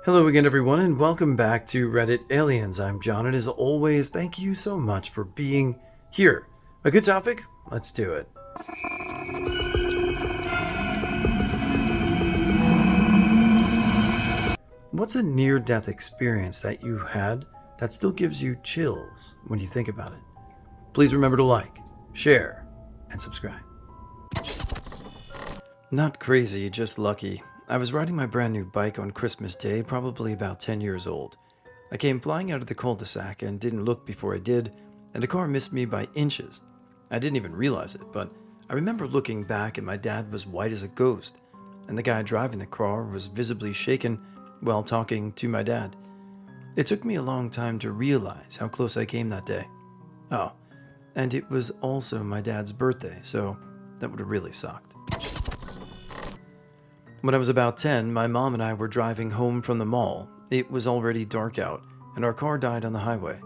Hello again, everyone, and welcome back to Reddit Aliens. I'm John, and as always, thank you so much for being here. A good topic? Let's do it. What's a near-death experience that you had that still gives you chills when you think about it? Please remember to like, share, and subscribe. Not crazy, just lucky. I was riding my brand new bike on Christmas Day, probably about 10 years old. I came flying out of the cul-de-sac and didn't look before I did, and the car missed me by inches. I didn't even realize it, but I remember looking back and my dad was white as a ghost, and the guy driving the car was visibly shaken while talking to my dad. It took me a long time to realize how close I came that day. Oh, and it was also my dad's birthday, so that would have really sucked. When I was about 10, my mom and I were driving home from the mall. It was already dark out, and our car died on the highway.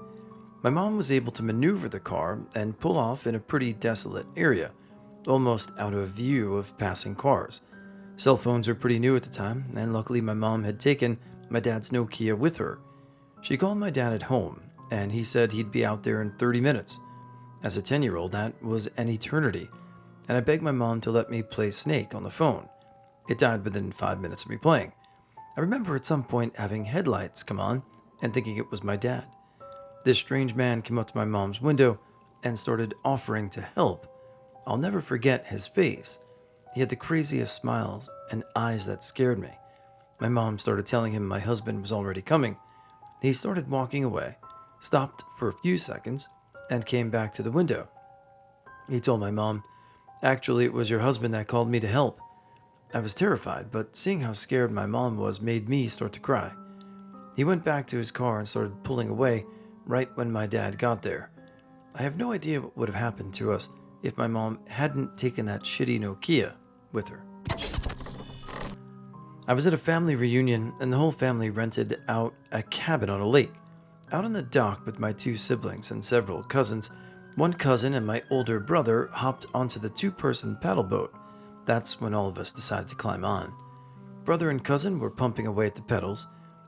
My mom was able to maneuver the car and pull off in a pretty desolate area, almost out of view of passing cars. Cell phones were pretty new at the time, and luckily my mom had taken my dad's Nokia with her. She called my dad at home, and he said he'd be out there in 30 minutes. As a 10-year-old, that was an eternity, and I begged my mom to let me play Snake on the phone. It died within 5 minutes of me playing. I remember at some point having headlights come on and thinking it was my dad. This strange man came up to my mom's window and started offering to help. I'll never forget his face. He had the craziest smiles and eyes that scared me. My mom started telling him my husband was already coming. He started walking away, stopped for a few seconds, and came back to the window. He told my mom, "Actually, it was your husband that called me to help." I was terrified, but seeing how scared my mom was made me start to cry. He went back to his car and started pulling away right when my dad got there. I have no idea what would have happened to us if my mom hadn't taken that shitty Nokia with her. I was at a family reunion and the whole family rented out a cabin on a lake. Out on the dock with my two siblings and several cousins, one cousin and my older brother hopped onto the two-person paddle boat. That's when all of us decided to climb on. Brother and cousin were pumping away at the pedals,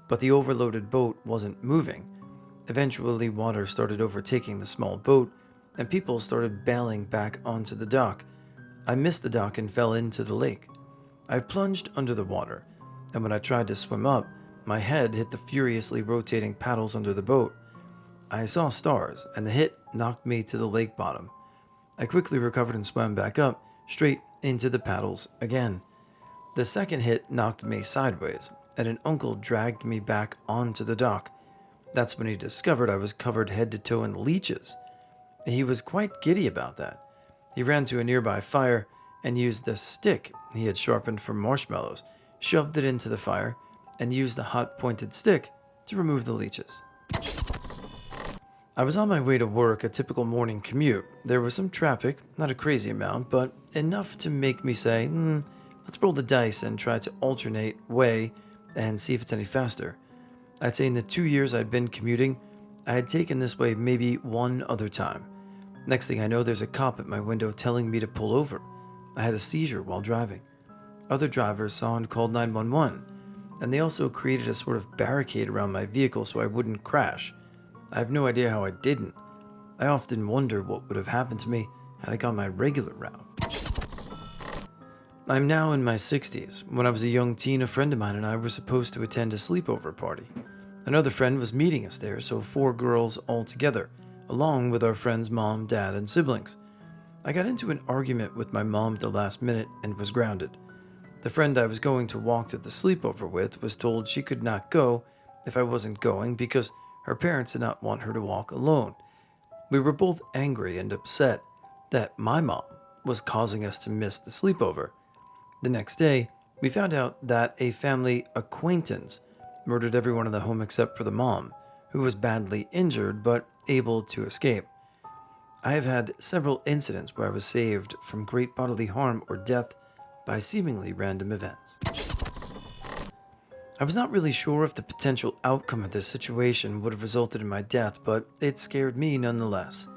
but the overloaded boat wasn't moving. Eventually, water started overtaking the small boat, and people started bailing back onto the dock. I missed the dock and fell into the lake. I plunged under the water, and when I tried to swim up, my head hit the furiously rotating paddles under the boat. I saw stars, and the hit knocked me to the lake bottom. I quickly recovered and swam back up, straight into the paddles again. The second hit knocked me sideways, and an uncle dragged me back onto the dock. That's when he discovered I was covered head to toe in leeches. He was quite giddy about that. He ran to a nearby fire and used the stick he had sharpened for marshmallows, shoved it into the fire, and used the hot pointed stick to remove the leeches. I was on my way to work, a typical morning commute. There was some traffic, not a crazy amount, but enough to make me say, let's roll the dice and try to alternate way and see if it's any faster. I'd say in the 2 years I'd been commuting, I had taken this way maybe one other time. Next thing I know, there's a cop at my window telling me to pull over. I had a seizure while driving. Other drivers saw and called 911, and they also created a sort of barricade around my vehicle so I wouldn't crash. I have no idea how I didn't. I often wonder what would have happened to me had I gone my regular route. I'm now in my 60s. When I was a young teen, a friend of mine and I were supposed to attend a sleepover party. Another friend was meeting us there, so 4 girls all together, along with our friend's mom, dad, and siblings. I got into an argument with my mom at the last minute and was grounded. The friend I was going to walk to the sleepover with was told she could not go if I wasn't going because her parents did not want her to walk alone. We were both angry and upset that my mom was causing us to miss the sleepover. The next day, we found out that a family acquaintance murdered everyone in the home except for the mom, who was badly injured but able to escape. I have had several incidents where I was saved from great bodily harm or death by seemingly random events. I was not really sure if the potential outcome of this situation would have resulted in my death, but it scared me nonetheless.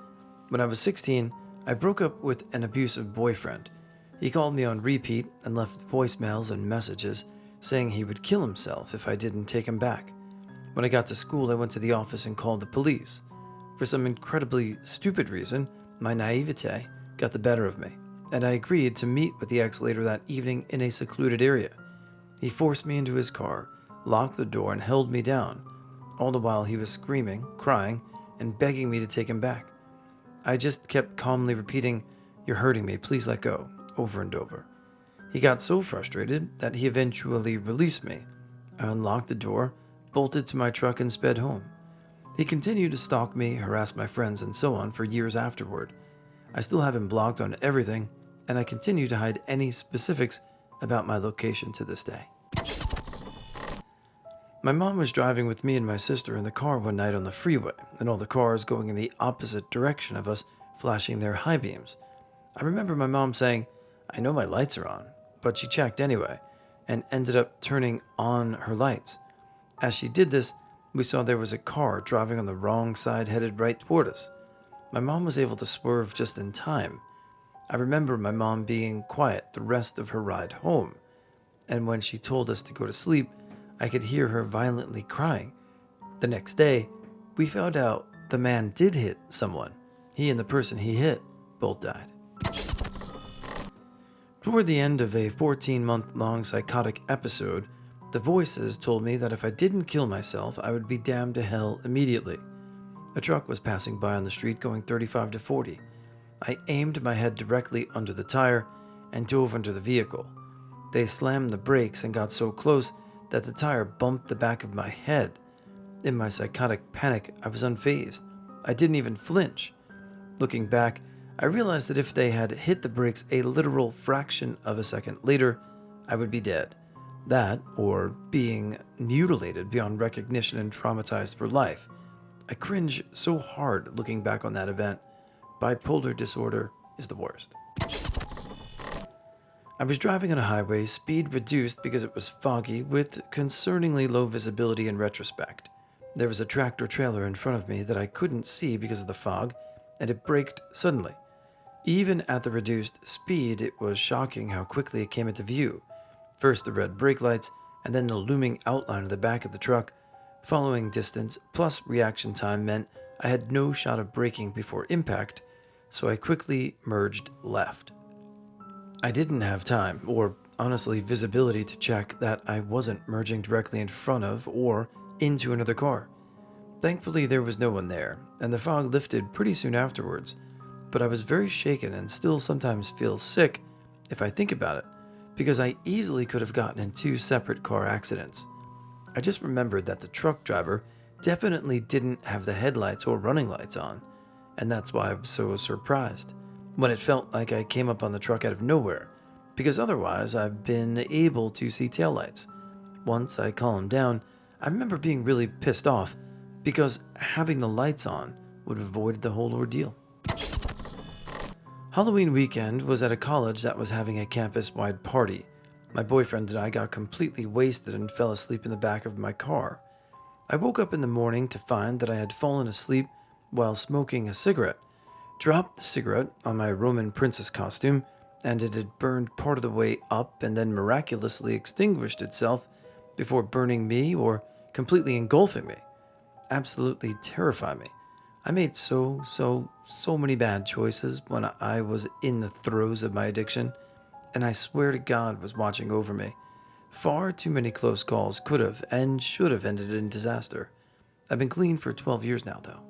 When I was 16, I broke up with an abusive boyfriend. He called me on repeat and left voicemails and messages saying he would kill himself if I didn't take him back. When I got to school, I went to the office and called the police. For some incredibly stupid reason, my naivete got the better of me, and I agreed to meet with the ex later that evening in a secluded area. He forced me into his car, locked the door, and held me down. All the while he was screaming, crying, and begging me to take him back. I just kept calmly repeating, "You're hurting me, please let go," over and over. He got so frustrated that he eventually released me. I unlocked the door, bolted to my truck, and sped home. He continued to stalk me, harass my friends, and so on for years afterward. I still have him blocked on everything, and I continue to hide any specifics about my location to this day. My mom was driving with me and my sister in the car one night on the freeway, and all the cars going in the opposite direction of us flashing their high beams. I remember my mom saying, "I know my lights are on," but she checked anyway, and ended up turning on her lights. As she did this, we saw there was a car driving on the wrong side headed right toward us. My mom was able to swerve just in time. I remember my mom being quiet the rest of her ride home, and when she told us to go to sleep, I could hear her violently crying. The next day, we found out the man did hit someone. He and the person he hit both died. Toward the end of a 14-month-long psychotic episode, the voices told me that if I didn't kill myself, I would be damned to hell immediately. A truck was passing by on the street going 35 to 40. I aimed my head directly under the tire and dove under the vehicle. They slammed the brakes and got so close that the tire bumped the back of my head. In my psychotic panic, I was unfazed. I didn't even flinch. Looking back, I realized that if they had hit the brakes a literal fraction of a second later, I would be dead. That, or being mutilated beyond recognition and traumatized for life. I cringe so hard looking back on that event. Bipolar disorder is the worst. I was driving on a highway, speed reduced because it was foggy, with concerningly low visibility in retrospect. There was a tractor trailer in front of me that I couldn't see because of the fog, and it braked suddenly. Even at the reduced speed, it was shocking how quickly it came into view. First the red brake lights, and then the looming outline of the back of the truck. Following distance plus reaction time meant I had no shot of braking before impact, so I quickly merged left. I didn't have time, or honestly visibility, to check that I wasn't merging directly in front of or into another car. Thankfully there was no one there, and the fog lifted pretty soon afterwards, but I was very shaken and still sometimes feel sick if I think about it, because I easily could have gotten in two separate car accidents. I just remembered that the truck driver definitely didn't have the headlights or running lights on, and that's why I was so surprised when it felt like I came up on the truck out of nowhere, because otherwise I've been able to see taillights. Once I calmed down, I remember being really pissed off because having the lights on would have avoided the whole ordeal. Halloween weekend was at a college that was having a campus-wide party. My boyfriend and I got completely wasted and fell asleep in the back of my car. I woke up in the morning to find that I had fallen asleep while smoking a cigarette, dropped the cigarette on my Roman princess costume, and it had burned part of the way up and then miraculously extinguished itself before burning me or completely engulfing me. Absolutely terrified me. I made so many bad choices when I was in the throes of my addiction, and I swear to God was watching over me. Far too many close calls could have and should have ended in disaster. I've been clean for 12 years now, though.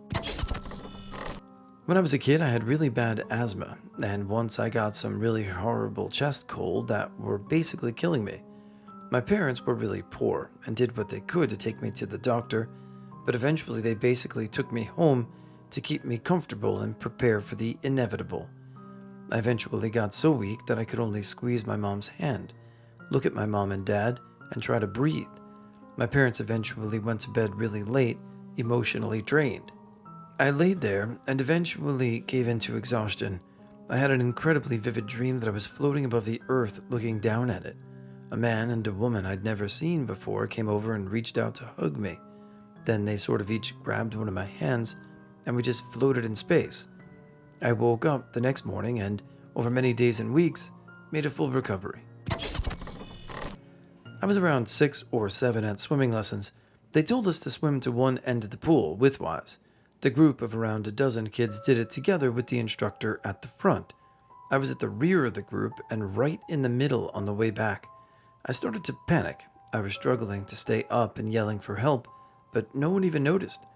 When I was a kid, I had really bad asthma, and once I got some really horrible chest cold that were basically killing me. My parents were really poor and did what they could to take me to the doctor, but eventually they basically took me home to keep me comfortable and prepare for the inevitable. I eventually got so weak that I could only squeeze my mom's hand, look at my mom and dad, and try to breathe. My parents eventually went to bed really late, emotionally drained. I laid there and eventually gave in to exhaustion. I had an incredibly vivid dream that I was floating above the earth looking down at it. A man and a woman I'd never seen before came over and reached out to hug me. Then they sort of each grabbed one of my hands and we just floated in space. I woke up the next morning and, over many days and weeks, made a full recovery. I was around 6 or 7 at swimming lessons. They told us to swim to one end of the pool, widthwise. The group of around a dozen kids did it together with the instructor at the front. I was at the rear of the group and right in the middle on the way back. I started to panic. I was struggling to stay up and yelling for help, but no one even noticed.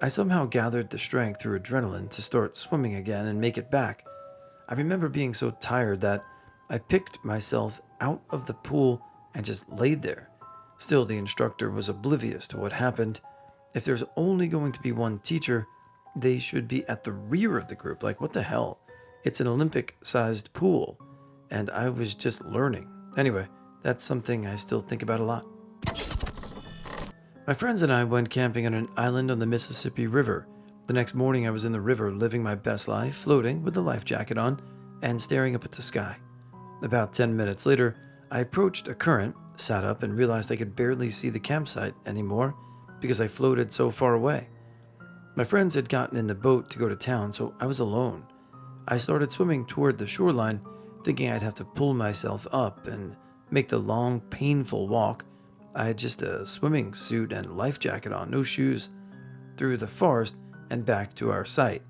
I somehow gathered the strength through adrenaline to start swimming again and make it back. I remember being so tired that I picked myself out of the pool and just laid there. Still, the instructor was oblivious to what happened. If there's only going to be one teacher, they should be at the rear of the group. Like, what the hell? It's an Olympic-sized pool, and I was just learning. Anyway, that's something I still think about a lot. My friends and I went camping on an island on the Mississippi River. The next morning, I was in the river living my best life, floating with a life jacket on and staring up at the sky. About 10 minutes later, I approached a current, sat up, and realized I could barely see the campsite anymore because I floated so far away. My friends had gotten in the boat to go to town, so I was alone. I started swimming toward the shoreline, thinking I'd have to pull myself up and make the long, painful walk. I had just a swimming suit and life jacket on, no shoes, through the forest and back to our site.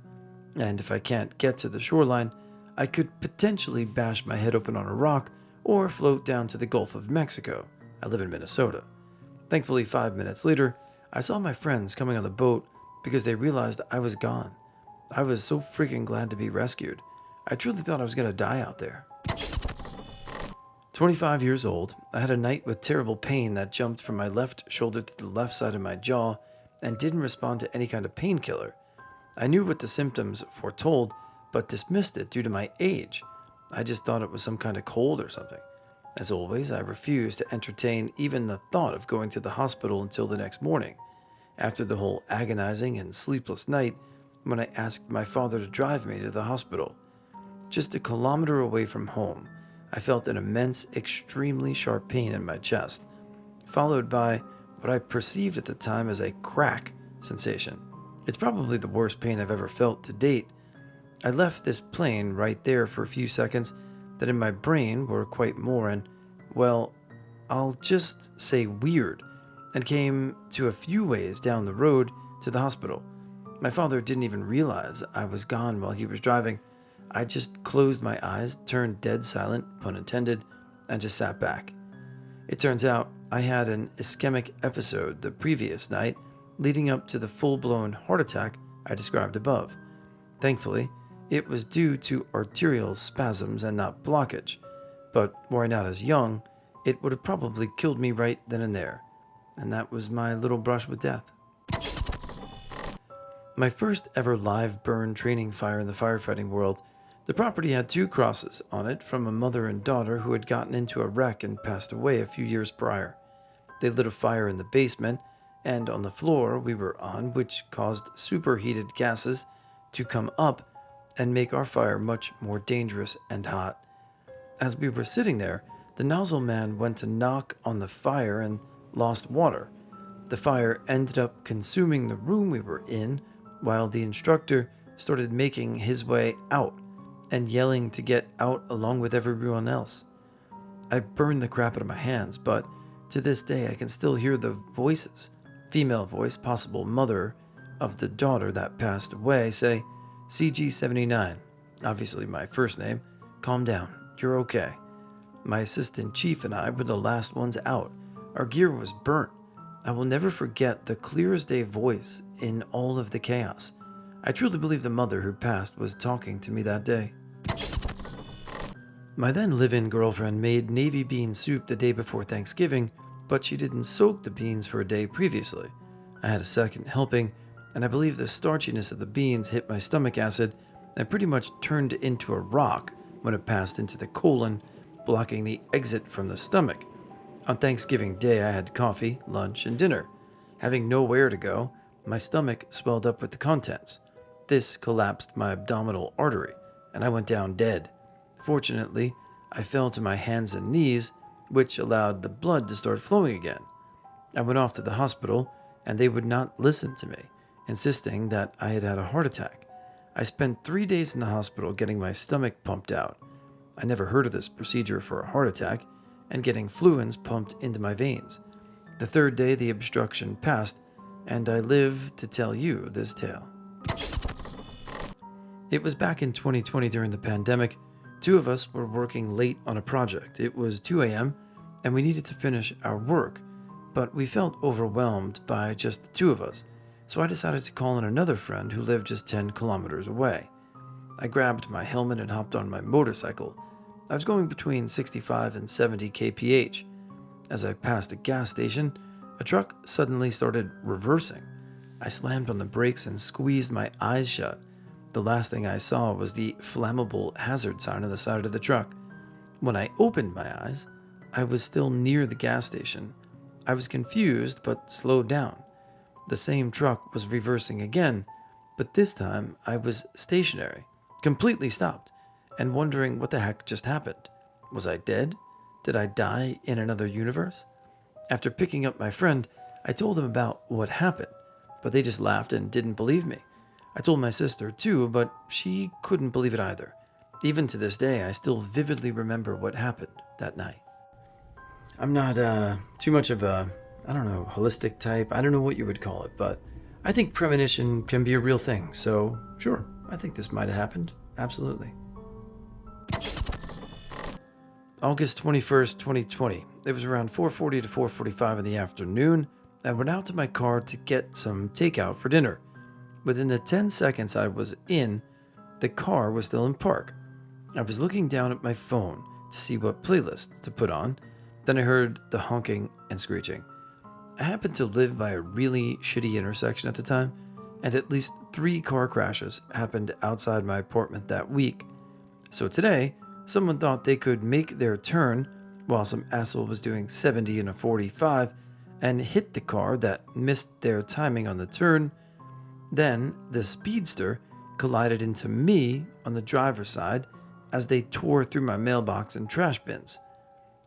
And if I can't get to the shoreline, I could potentially bash my head open on a rock or float down to the Gulf of Mexico. I live in Minnesota. Thankfully, 5 minutes later, I saw my friends coming on the boat because they realized I was gone. I was so freaking glad to be rescued. I truly thought I was going to die out there. 25 years old, I had a night with terrible pain that jumped from my left shoulder to the left side of my jaw and didn't respond to any kind of painkiller. I knew what the symptoms foretold, but dismissed it due to my age. I just thought it was some kind of cold or something. As always, I refused to entertain even the thought of going to the hospital until the next morning, after the whole agonizing and sleepless night when I asked my father to drive me to the hospital. Just a kilometer away from home, I felt an immense, extremely sharp pain in my chest, followed by what I perceived at the time as a crack sensation. It's probably the worst pain I've ever felt to date. I left this plane right there for a few seconds that in my brain were quite more and, well, I'll just say weird, and came to a few ways down the road to the hospital. My father didn't even realize I was gone while he was driving. I just closed my eyes, turned dead silent, pun intended, and just sat back. It turns out I had an ischemic episode the previous night, leading up to the full-blown heart attack I described above. Thankfully, it was due to arterial spasms and not blockage, but were I not as young, it would have probably killed me right then and there. And that was my little brush with death. My first ever live burn training fire in the firefighting world. The property had 2 crosses on it from a mother and daughter who had gotten into a wreck and passed away a few years prior. They lit a fire in the basement and on the floor we were on, which caused superheated gases to come up and make our fire much more dangerous and hot. As we were sitting there, the nozzle man went to knock on the fire and lost water. The fire ended up consuming the room we were in, while the instructor started making his way out and yelling to get out along with everyone else. I burned the crap out of my hands, but to this day I can still hear the voices. Female voice, possible mother of the daughter that passed away, say, CG79, obviously my first name, calm down, you're okay. My assistant chief and I were the last ones out. Our gear was burnt. I will never forget the clear as day voice in all of the chaos. I truly believe the mother who passed was talking to me that day. My then live-in girlfriend made navy bean soup the day before Thanksgiving, but she didn't soak the beans for a day previously. I had a second helping, and I believe the starchiness of the beans hit my stomach acid and pretty much turned into a rock when it passed into the colon, blocking the exit from the stomach. On Thanksgiving Day, I had coffee, lunch, and dinner. Having nowhere to go, my stomach swelled up with the contents. This collapsed my abdominal artery, and I went down dead. Fortunately, I fell to my hands and knees, which allowed the blood to start flowing again. I went off to the hospital, and they would not listen to me, insisting that I had had a heart attack. I spent 3 days in the hospital getting my stomach pumped out. I never heard of this procedure for a heart attack, and getting fluids pumped into my veins. The third day, the obstruction passed, and I live to tell you this tale. It was back in 2020 during the pandemic. Two of us were working late on a project. It was 2 a.m., and we needed to finish our work, but we felt overwhelmed by just the two of us, so I decided to call in another friend who lived just 10 kilometers away. I grabbed my helmet and hopped on my motorcycle. I was going between 65 and 70 kph. As I passed a gas station, a truck suddenly started reversing. I slammed on the brakes and squeezed my eyes shut. The last thing I saw was the flammable hazard sign on the side of the truck. When I opened my eyes, I was still near the gas station. I was confused but slowed down. The same truck was reversing again, but this time I was stationary, completely stopped, and wondering what the heck just happened. Was I dead? Did I die in another universe? After picking up my friend, I told them about what happened, but they just laughed and didn't believe me. I told my sister too, but she couldn't believe it either. Even to this day, I still vividly remember what happened that night. I'm not too much of a, I don't know, holistic type. I don't know what you would call it, but I think premonition can be a real thing. So, sure, I think this might have happened. Absolutely. August 21st, 2020. It was around 4:40 to 4:45 in the afternoon. I went out to my car to get some takeout for dinner. Within the 10 seconds I was in, the car was still in park. I was looking down at my phone to see what playlist to put on. Then I heard the honking and screeching. I happened to live by a really shitty intersection at the time, and at least 3 car crashes happened outside my apartment that week. So today, someone thought they could make their turn while some asshole was doing 70 in a 45 and hit the car that missed their timing on the turn. Then the speedster collided into me on the driver's side as they tore through my mailbox and trash bins.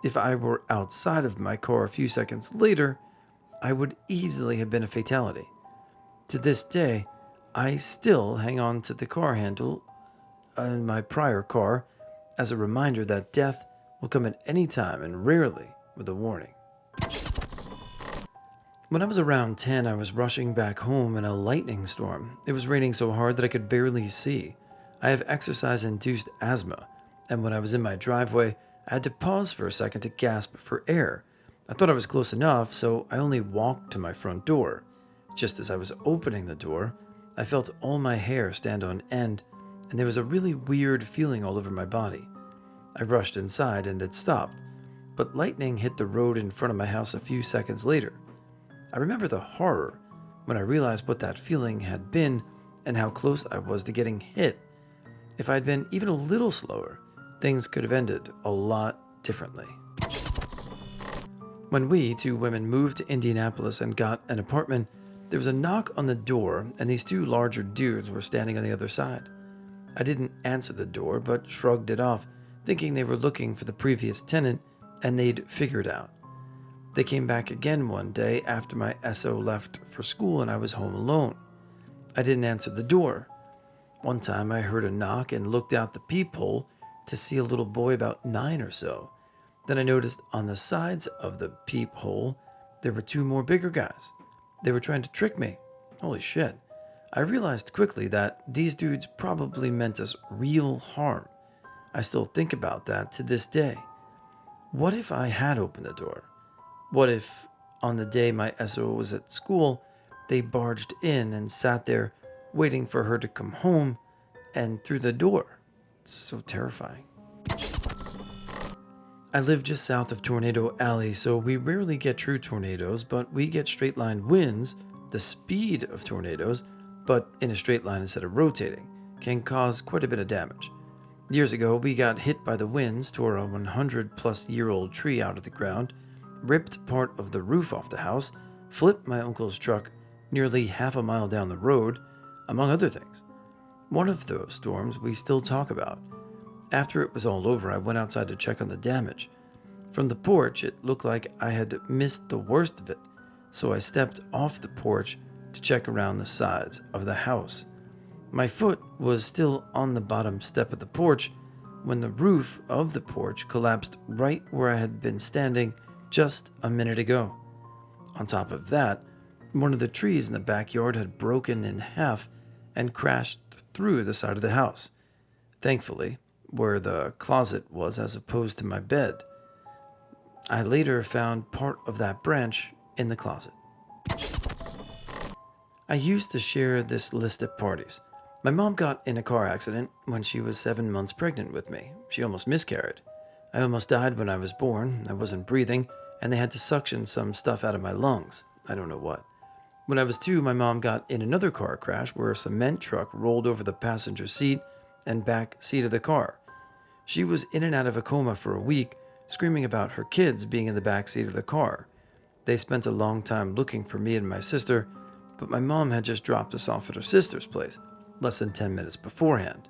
If I were outside of my car a few seconds later, I would easily have been a fatality. To this day, I still hang on to the car handle in my prior car as a reminder that death will come at any time and rarely with a warning. When I was around 10, I was rushing back home in a lightning storm. It was raining so hard that I could barely see. I have exercise-induced asthma, and when I was in my driveway, I had to pause for a second to gasp for air. I thought I was close enough, so I only walked to my front door. Just as I was opening the door, I felt all my hair stand on end, and there was a really weird feeling all over my body. I rushed inside and it stopped, but lightning hit the road in front of my house a few seconds later. I remember the horror when I realized what that feeling had been and how close I was to getting hit. If I had been even a little slower, things could have ended a lot differently. When we, 2 women, moved to Indianapolis and got an apartment, there was a knock on the door and these 2 larger dudes were standing on the other side. I didn't answer the door but shrugged it off, thinking they were looking for the previous tenant and they'd figure it out. They came back again one day after my SO left for school and I was home alone. I didn't answer the door. One time I heard a knock and looked out the peephole to see a little boy about 9 or so. Then I noticed on the sides of the peephole there were 2 more bigger guys. They were trying to trick me. Holy shit. I realized quickly that these dudes probably meant us real harm. I still think about that to this day. What if I had opened the door? What if, on the day my SO was at school, they barged in and sat there waiting for her to come home and through the door? It's so terrifying. I live just south of Tornado Alley, so we rarely get true tornadoes, but we get straight-line winds. The speed of tornadoes, but in a straight line instead of rotating, can cause quite a bit of damage. Years ago, we got hit by the winds, tore a 100-plus-year-old tree out of the ground, ripped part of the roof off the house, flipped my uncle's truck nearly half a mile down the road, among other things. One of those storms we still talk about. After it was all over, I went outside to check on the damage. From the porch, it looked like I had missed the worst of it, so I stepped off the porch to check around the sides of the house. My foot was still on the bottom step of the porch, when the roof of the porch collapsed right where I had been standing just a minute ago. On top of that, one of the trees in the backyard had broken in half and crashed through the side of the house. Thankfully, where the closet was as opposed to my bed. I later found part of that branch in the closet. I used to share this list at parties. My mom got in a car accident when she was 7 months pregnant with me. She almost miscarried. I almost died when I was born. I wasn't breathing, and they had to suction some stuff out of my lungs. I don't know what. When I was 2, my mom got in another car crash where a cement truck rolled over the passenger seat and back seat of the car. She was in and out of a coma for a week, screaming about her kids being in the back seat of the car. They spent a long time looking for me and my sister, but my mom had just dropped us off at her sister's place, less than 10 minutes beforehand.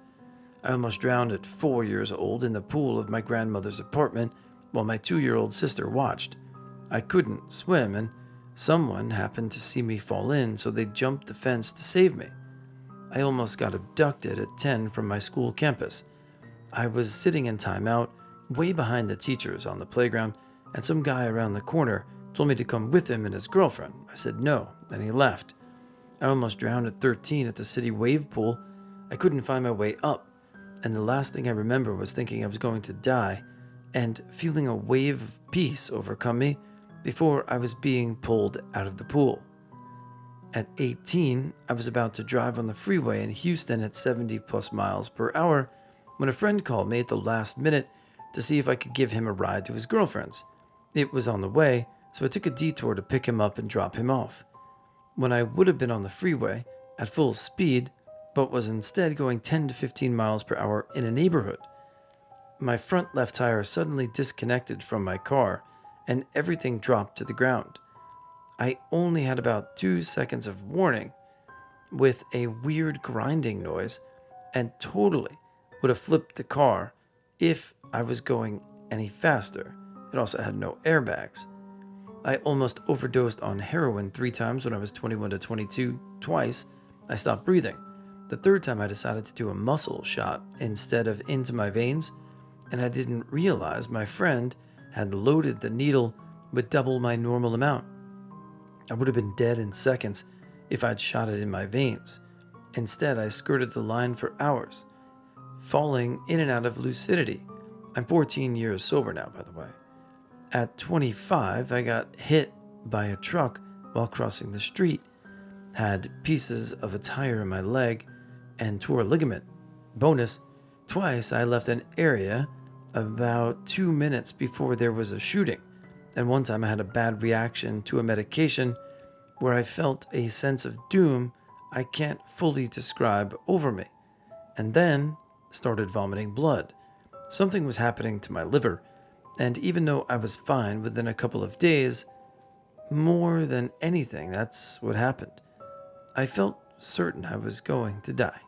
I almost drowned at 4 years old in the pool of my grandmother's apartment while my 2-year-old sister watched. I couldn't swim, and someone happened to see me fall in, so they jumped the fence to save me. I almost got abducted at 10 from my school campus. I was sitting in timeout, way behind the teachers on the playground, and some guy around the corner told me to come with him and his girlfriend. I said no, and he left. I almost drowned at 13 at the city wave pool. I couldn't find my way up, and the last thing I remember was thinking I was going to die and feeling a wave of peace overcome me before I was being pulled out of the pool. At 18, I was about to drive on the freeway in Houston at 70 plus miles per hour when a friend called me at the last minute to see if I could give him a ride to his girlfriend's. It was on the way, so I took a detour to pick him up and drop him off. When I would have been on the freeway at full speed, but was instead going 10 to 15 miles per hour in a neighborhood. My front left tire suddenly disconnected from my car, and everything dropped to the ground. I only had about 2 seconds of warning, with a weird grinding noise, and totally would have flipped the car if I was going any faster. It also had no airbags. I almost overdosed on heroin 3 times when I was 21 to 22. Twice, I stopped breathing. The third time I decided to do a muscle shot instead of into my veins, and I didn't realize my friend had loaded the needle with double my normal amount. I would have been dead in seconds if I'd shot it in my veins. Instead, I skirted the line for hours, falling in and out of lucidity. I'm 14 years sober now, by the way. At 25, I got hit by a truck while crossing the street, had pieces of a tire in my leg, and tore a ligament. Bonus, twice I left an area about 2 minutes before there was a shooting, and one time I had a bad reaction to a medication where I felt a sense of doom I can't fully describe over me, and then started vomiting blood. Something was happening to my liver, and even though I was fine within a couple of days, more than anything, that's what happened. I felt certain I was going to die.